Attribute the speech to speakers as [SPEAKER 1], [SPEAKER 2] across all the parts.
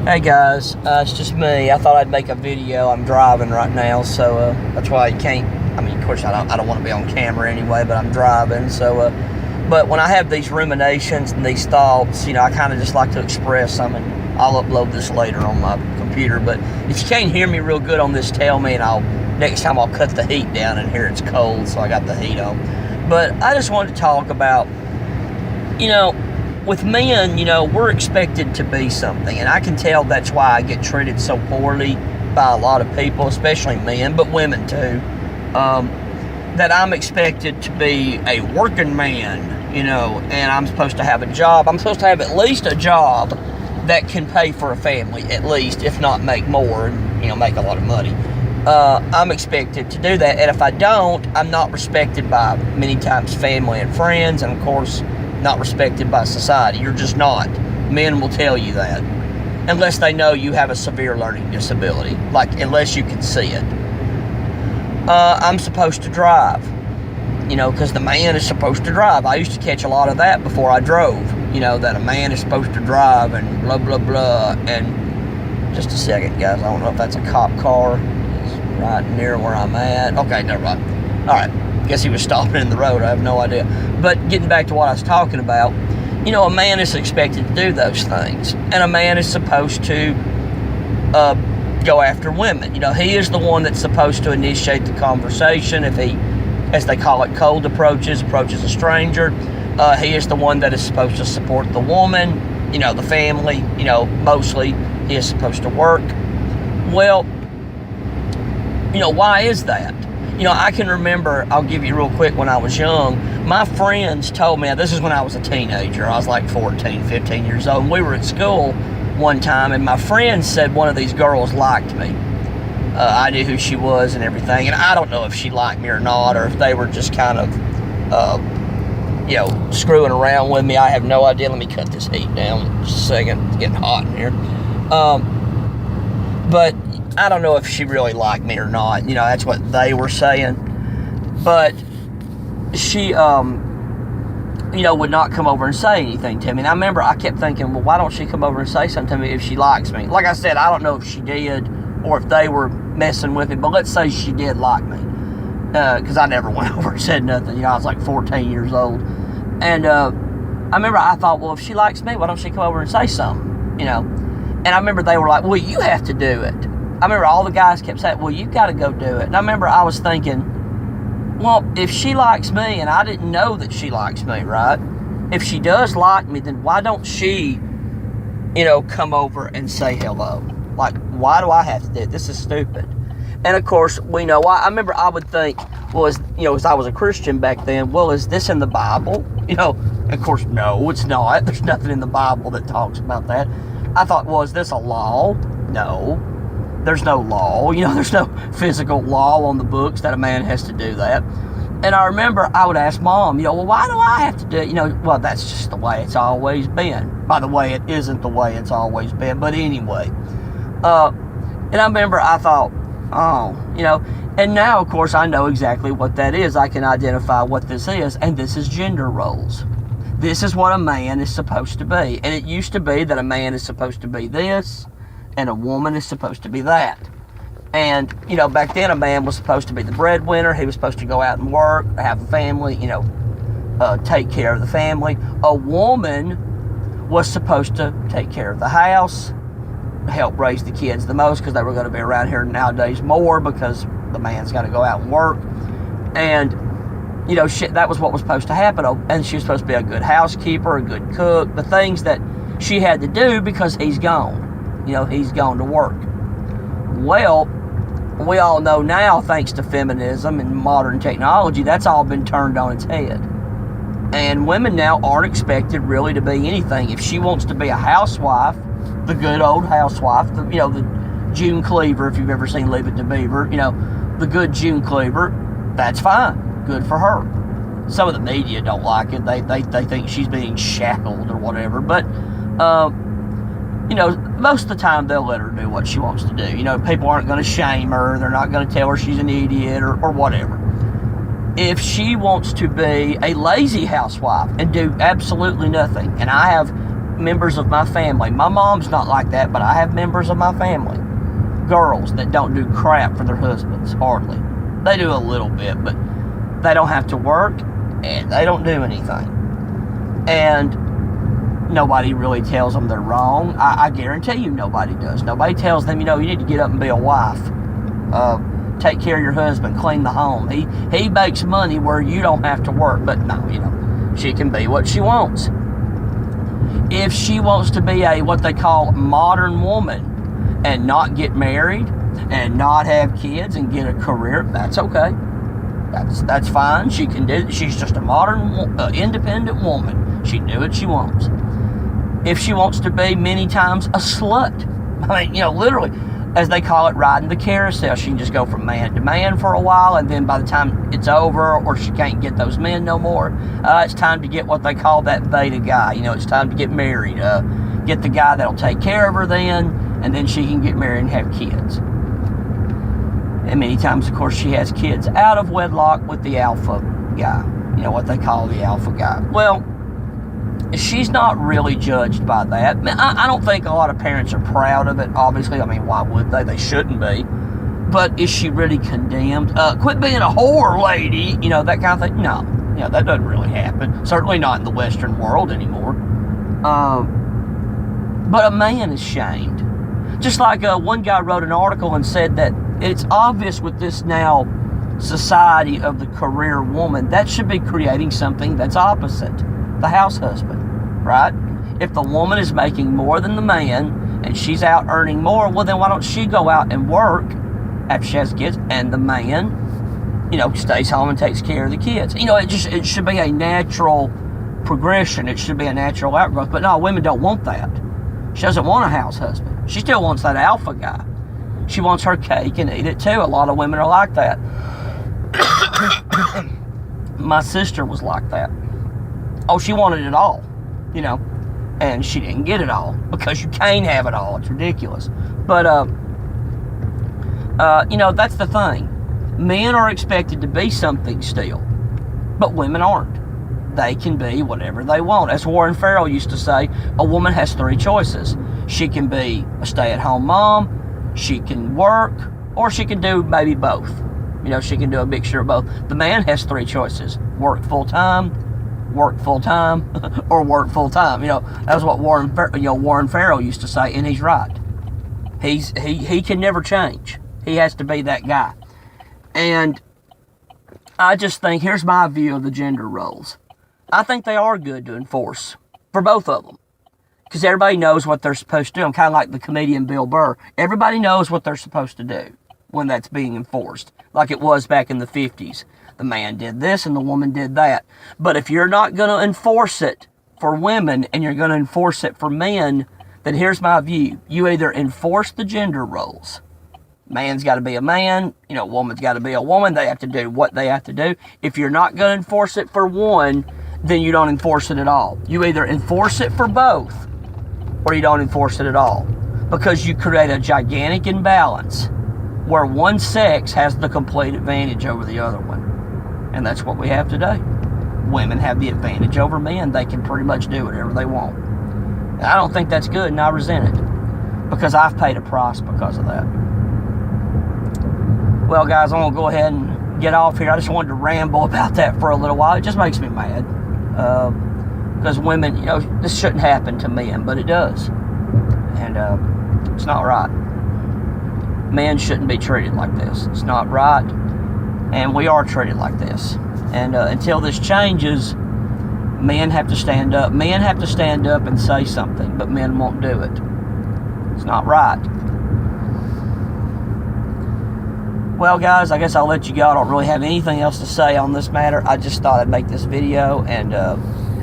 [SPEAKER 1] Hey guys, it's just me. I thought I'd make a video. I'm driving right now, so that's why you can't. I mean, of course, I don't want to be on camera anyway, but I'm driving. So, but when I have these ruminations and these thoughts, I kind of just like to express them, and I'll upload this later on my computer. But if you can't hear me real good on this, tell me, and next time I'll cut the heat down in here. It's cold, so I got the heat on. But I just wanted to talk about, with men, we're expected to be something, and I can tell that's why I get treated so poorly by a lot of people, especially men, but women too, that I'm expected to be a working man, and I'm supposed to have a job. I'm supposed to have at least a job that can pay for a family, at least, if not make more, and, make a lot of money. I'm expected to do that, and if I don't, I'm not respected by many times family and friends, and of course, not respected by society. You're just not. Men will tell you that. Unless they know you have a severe learning disability. Unless you can see it. I'm supposed to drive. Because the man is supposed to drive. I used to catch a lot of that before I drove. That a man is supposed to drive and blah, blah, blah. And just a second, guys. I don't know if that's a cop car. It's right near where I'm at. Okay, never mind. All right. Guess he was stopping in the road. I have no idea. But getting back to what I was talking about, a man is expected to do those things. And a man is supposed to go after women. He is the one that's supposed to initiate the conversation. If he, as they call it, cold approaches a stranger, he is the one that is supposed to support the woman, the family, mostly he is supposed to work. Well, why is that? I can remember, I'll give you real quick, when I was young, my friends told me, this is when I was a teenager, I was like 14, 15 years old, and we were at school one time, and my friends said one of these girls liked me. I knew who she was and everything, and I don't know if she liked me or not, or if they were just kind of, screwing around with me. I have no idea. Let me cut this heat down just a second. It's getting hot in here. But I don't know if she really liked me or not. That's what they were saying. But she, would not come over and say anything to me. And I remember I kept thinking, well, why don't she come over and say something to me if she likes me? Like I said, I don't know if she did or if they were messing with me. But let's say she did like me. Because I never went over and said nothing. I was like 14 years old. And I remember I thought, well, if she likes me, why don't she come over and say something? And I remember they were like, well, you have to do it. I remember all the guys kept saying, well, you got to go do it. And I remember I was thinking, well, if she likes me, and I didn't know that she likes me, right? If she does like me, then why don't she, come over and say hello? Why do I have to do it? This is stupid. And of course, we know why. I remember I would think, well, as I was a Christian back then, well, is this in the Bible? Of course, no, it's not. There's nothing in the Bible that talks about that. I thought, well, is this a law? No. There's no law, there's no physical law on the books that a man has to do that. And I remember I would ask Mom, well, why do I have to do it? Well, that's just the way it's always been. By the way, it isn't the way it's always been, but anyway. And I remember I thought, and now, of course, I know exactly what that is. I can identify what this is, and this is gender roles. This is what a man is supposed to be. And it used to be that a man is supposed to be this, and a woman is supposed to be that. And, back then a man was supposed to be the breadwinner. He was supposed to go out and work, have a family, take care of the family. A woman was supposed to take care of the house, help raise the kids the most, because they were going to be around here nowadays more because the man's got to go out and work. And, that was what was supposed to happen. And she was supposed to be a good housekeeper, a good cook, the things that she had to do because he's gone. He's gone to work. Well, we all know now, thanks to feminism and modern technology, that's all been turned on its head. And women now aren't expected really to be anything. If she wants to be a housewife, the good old housewife, the June Cleaver, if you've ever seen Leave It to Beaver, the good June Cleaver, that's fine. Good for her. Some of the media don't like it. They think she's being shackled or whatever. But, most of the time they'll let her do what she wants to do. People aren't going to shame her. They're not going to tell her she's an idiot or whatever. If she wants to be a lazy housewife and do absolutely nothing, and I have members of my family. My mom's not like that, but I have members of my family, girls that don't do crap for their husbands, hardly. They do a little bit, but they don't have to work, and they don't do anything. And nobody really tells them they're wrong. I guarantee you nobody does. Nobody tells them, you need to get up and be a wife. Take care of your husband, clean the home. He makes money where you don't have to work. But no, she can be what she wants. If she wants to be a what they call modern woman and not get married and not have kids and get a career, that's okay. That's fine. She can do. She's just a modern, independent woman. She can do what she wants. If she wants to be many times a slut, literally, as they call it, riding the carousel, she can just go from man to man for a while, and then by the time it's over, or she can't get those men no more, it's time to get what they call that beta guy. It's time to get married. Get the guy that'll take care of her then, and then she can get married and have kids. And many times, of course, she has kids out of wedlock with the alpha guy. What they call the alpha guy. Well, she's not really judged by that. I don't think a lot of parents are proud of it, obviously. Why would they? They shouldn't be. But is she really condemned? Quit being a whore, lady. That kind of thing. No. That doesn't really happen. Certainly not in the Western world anymore. But a man is shamed. Just like one guy wrote an article and said that it's obvious with this now society of the career woman, that should be creating something that's opposite. The house husband, right? If the woman is making more than the man and she's out earning more, well, then why don't she go out and work after she has kids, and the man, stays home and takes care of the kids? It should be a natural progression. It should be a natural outgrowth. But no, women don't want that. She doesn't want a house husband. She still wants that alpha guy. She wants her cake and eat it too. A lot of women are like that. My sister was like that. Oh, she wanted it all, and she didn't get it all, because you can't have it all. It's ridiculous. But, that's the thing. Men are expected to be something still, but women aren't. They can be whatever they want. As Warren Farrell used to say, a woman has 3 choices. She can be a stay-at-home mom, she can work, or she can do maybe both. She can do a mixture of both. The man has 3 choices. Work full-time, or work full-time. That's what Warren Farrell used to say, and he's right. He can never change. He has to be that guy. And I just think, here's my view of the gender roles. I think they are good to enforce for both of them, because everybody knows what they're supposed to do. I'm kind of like the comedian Bill Burr. Everybody knows what they're supposed to do when that's being enforced, like it was back in the 50s. The man did this and the woman did that. But if you're not going to enforce it for women and you're going to enforce it for men, then here's my view. You either enforce the gender roles. Man's got to be a man, woman's got to be a woman. They have to do what they have to do. If you're not going to enforce it for one, then you don't enforce it at all. You either enforce it for both, or you don't enforce it at all. Because you create a gigantic imbalance where one sex has the complete advantage over the other one. And that's what we have today. Women have the advantage over men. They can pretty much do whatever they want. And I don't think that's good, and I resent it, because I've paid a price because of that. Well, guys, I'm going to go ahead and get off here. I just wanted to ramble about that for a little while. It just makes me mad. Because women, this shouldn't happen to men, but it does. And it's not right. Men shouldn't be treated like this. It's not right. And we are treated like this. And until this changes, men have to stand up. Men have to stand up and say something, but men won't do it. It's not right. Well, guys, I guess I'll let you go. I don't really have anything else to say on this matter. I just thought I'd make this video. And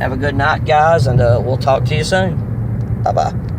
[SPEAKER 1] have a good night, guys, and we'll talk to you soon. Bye-bye.